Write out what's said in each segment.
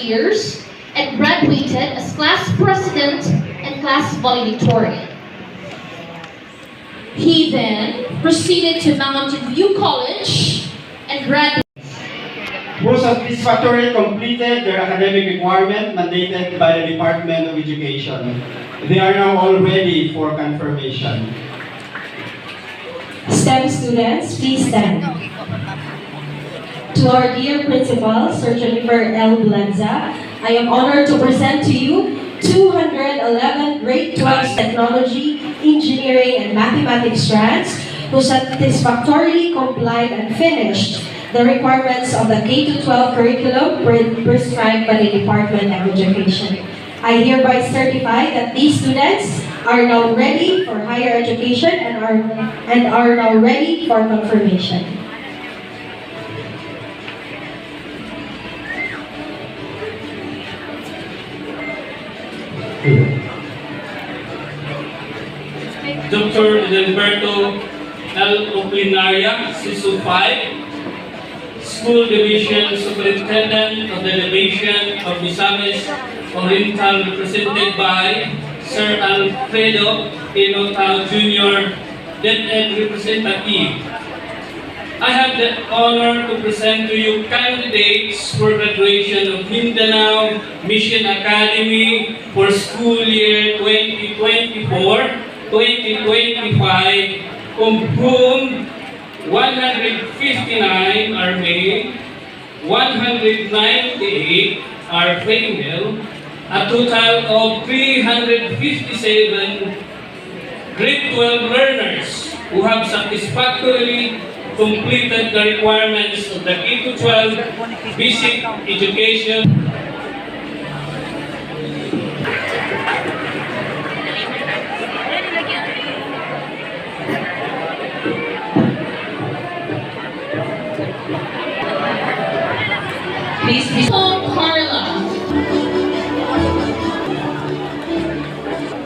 years and graduated as class president and class valedictorian. He then proceeded to Mountain View College and graduated. Who satisfactorily completed their academic requirement mandated by the Department of Education. They are now all ready for confirmation. STEM students, please stand. To our dear principal, Sir Jennifer L. Blanza, I am honored to present to you 211 grade 12 technology, engineering, and mathematics strands who satisfactorily complied and finished the requirements of the K-12 curriculum prescribed by the Department of Education. I hereby certify that these students are now ready for higher education and are now ready for confirmation. Dr. Edelberto L. Oplinaria, CISO 5, School Division Superintendent of the Division of Misamis Oriental, represented by Sir Alfredo Inotao Jr., DepEd Representative. I have the honor to present to you candidates for graduation of Mindanao Mission Academy for school year 2024-2025, of whom 159 are male, 198 are female, a total of 357 grade 12 learners who have satisfactorily completed the requirements of the K-12 basic education. Please be Carla.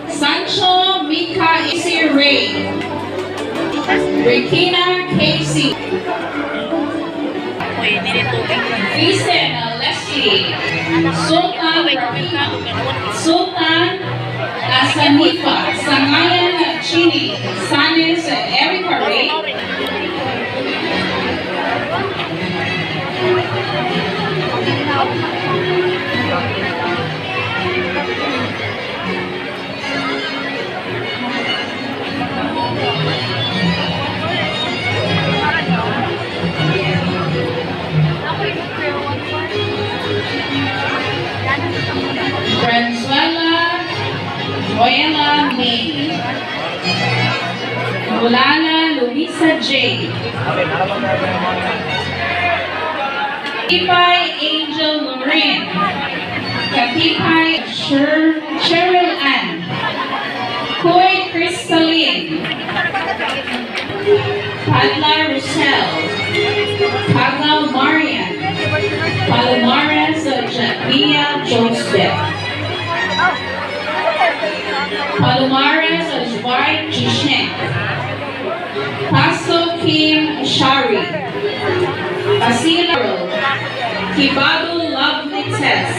Sancho Mika Isi Ray. Regina Casey. Vincent Leslie. Sultan Asanifa. Sangayan Chini. Sanis Erica Ray. Franzuela Joella May. Mulana Luisa J. Katipay Angel Lorraine. Katipay Cheryl Ann. Koy Crystalline. Padla Rochelle. Paglaw Marian. Palomares Mia Joseph. Palomares Dwight Jisheng. Paso Kim Shari. Asila Kibado Lovely Tess.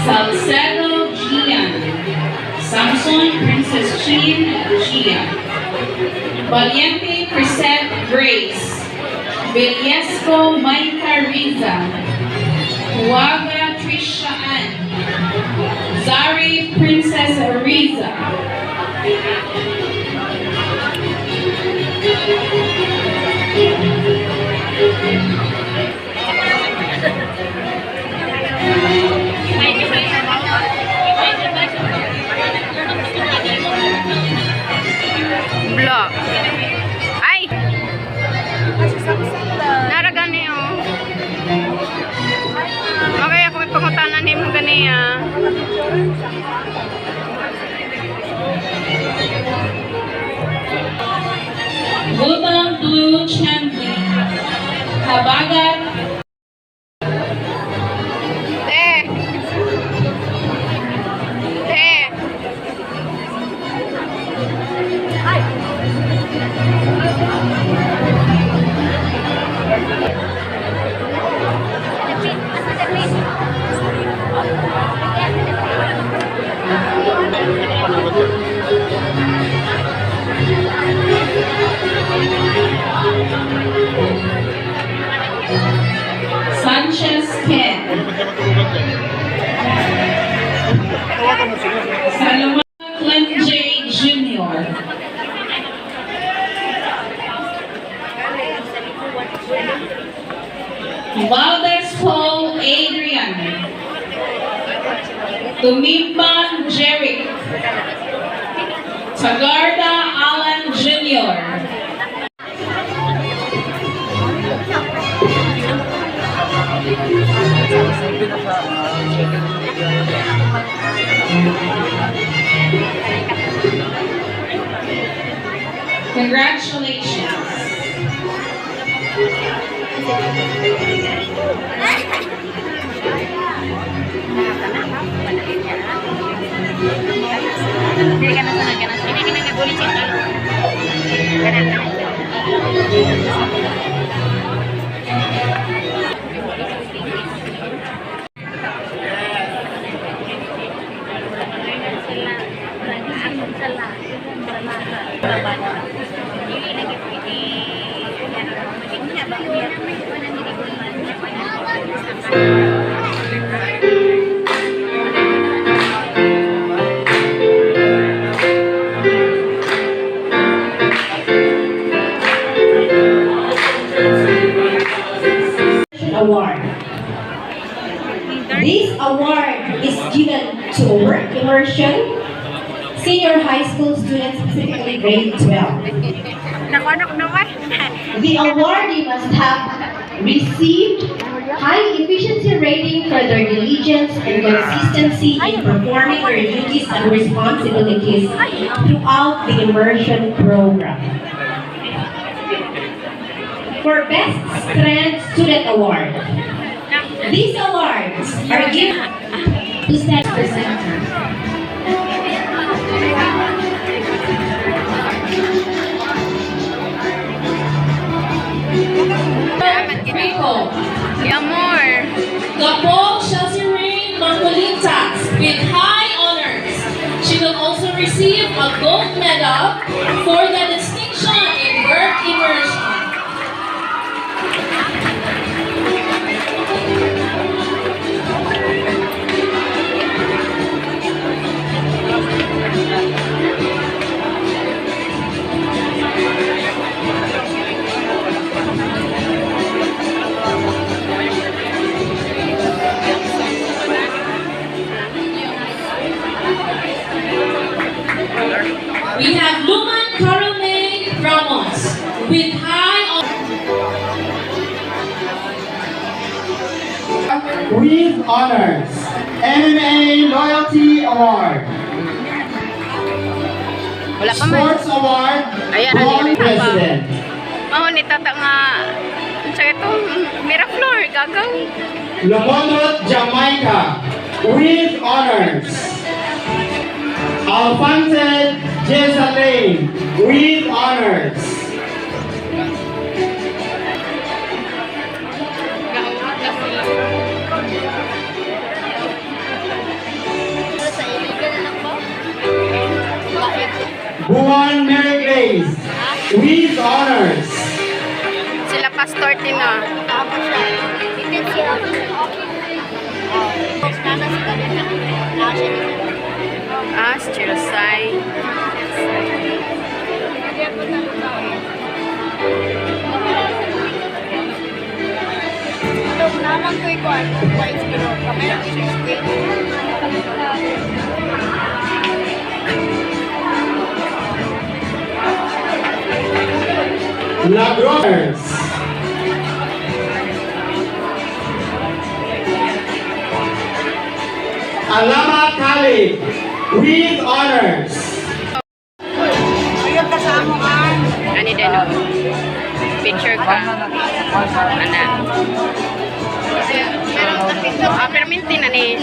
Salcedo Gian. Samson Princess Jean Gian. Valiente Crisette Grace. Villesco Maika Riza. Huaga Trisha Ann. Zari Princess Riza. Vlog. Ay! Naragani oh. Okay, ako may pangutanan mo ganiya. Salomon J. Jr. Valdez Paul Adrian. Tumimban Jeric. Tagarda Alan Jr. Congratulations. Hindi ka na sanag ka na. Hindi ka na nagulit siya. Award. This award is given to work immersion senior high school students, specifically grade 12. Nakuha ko naman. The awardee must have received high efficiency rating for their diligence and consistency in performing their duties and responsibilities throughout the immersion program. For Best Strength Student Award, these awards are given to staff presenters. Rico, Si Amor. Gapong Chelsea Rain Margolitas with high honors. She will also receive a gold medal for the distinction in work immersion. We have Luman Carole Ramos with high With honors, MMA Loyalty Award, Wala pa man. Sports Award, Ayan, Bond ano yun? President. Oh, ni tata nga. Sa ito, Miraflor, gagaw. Lomonot, Jamaica, with honors. Alphonse Jesalane, with honors. Buwan Mary Grace, with honors. Sila Pastor Tina. Chirasay. Naman ko ikuan, pero kami na Lagros. Alama Khalid, with honors. Ani din o. Picture ka. Ana. Pero minti na ni.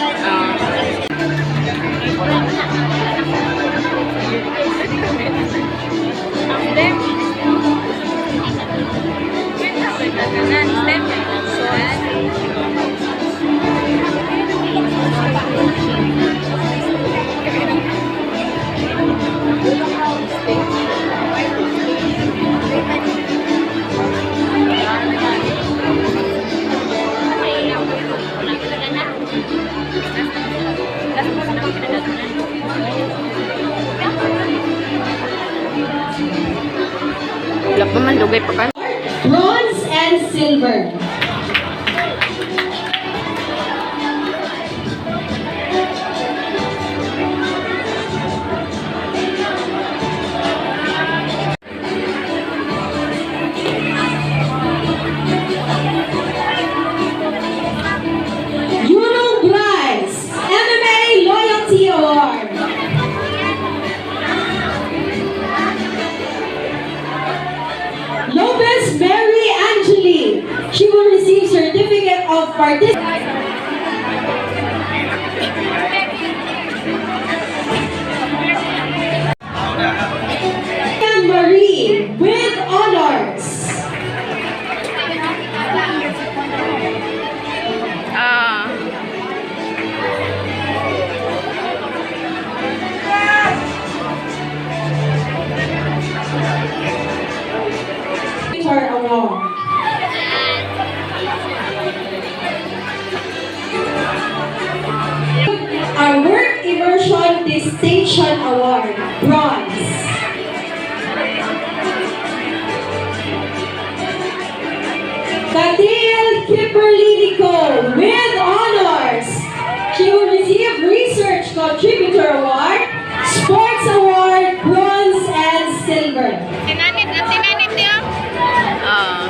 Mamandugay pa ka. bronze, and silver. Yunong Bryce, MMA Loyalty Award. Lopez Mary Angeli. She will receive certificate of participation. Marie with honors. Ah. Victor Award. Our Work Immersion Distinction Award, bronze. Katil Kimberly Nicole with honors. She will receive Research Contributor Award, Sports Award, bronze and silver. Tinanit niya. Ah.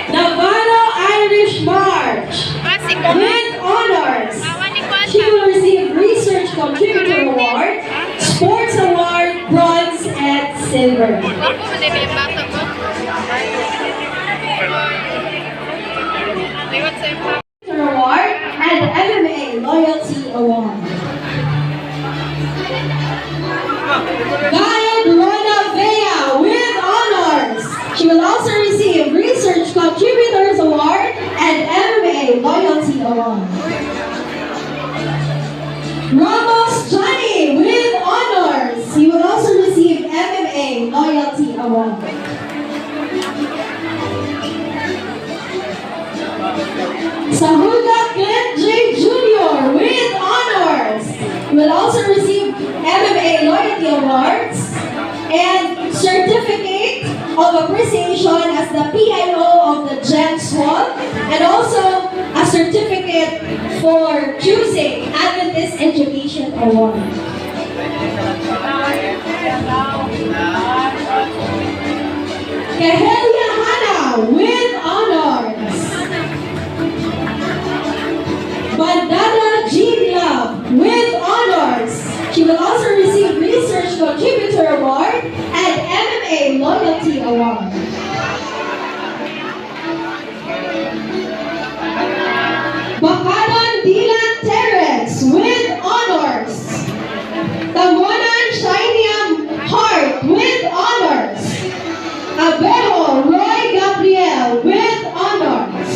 Navarro Irish March Pasig. with honors. Awan ni She Kwanta. will receive Research Contributor Award, Sports Award, bronze and silver. Ako mo din yung bata ko. Liwat sa yung bata. Award and MMA Loyalty Award. Guide Rona Vea with honors. She will also receive Research Contributors Award and MMA Loyalty Award. Ramos Johnny with honors. He will also receive MMA Loyalty Award. Sahuga Clint J. Jr. with honors. He will also receive MMA Loyalty Awards and Certificate of Appreciation as the PIO of the Gen Swap, and also a certificate for choosing Adventist Education Award. Kehelia Hana with honors. Bandana Jean Love with honors. She will also receive Research Contributor Award and MMA Loyalty Award. Bakadan Dylan Terence with honors. Tamonan Shiniam Hart with honors. Abejo Roy Gabriel with honors.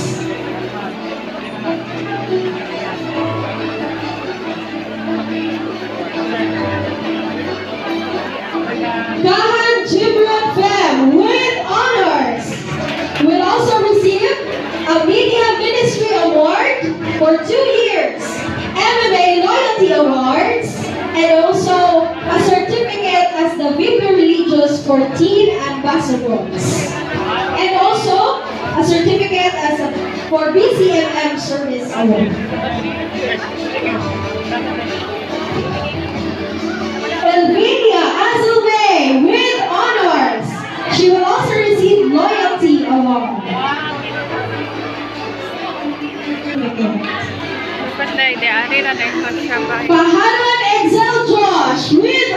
Kahan Jibrat Fem with honors will also receive a Media Ministry Award for 2 years, MMA Loyalty Awards, and also a certificate as the VP Religious for Teen Ambassadors, and also a certificate as for BCMM Service Award. Elvania Azulay with honors. She will also receive Loyalty Award. Basta, di ari na dahil magsabay. Paharan Excel Josh with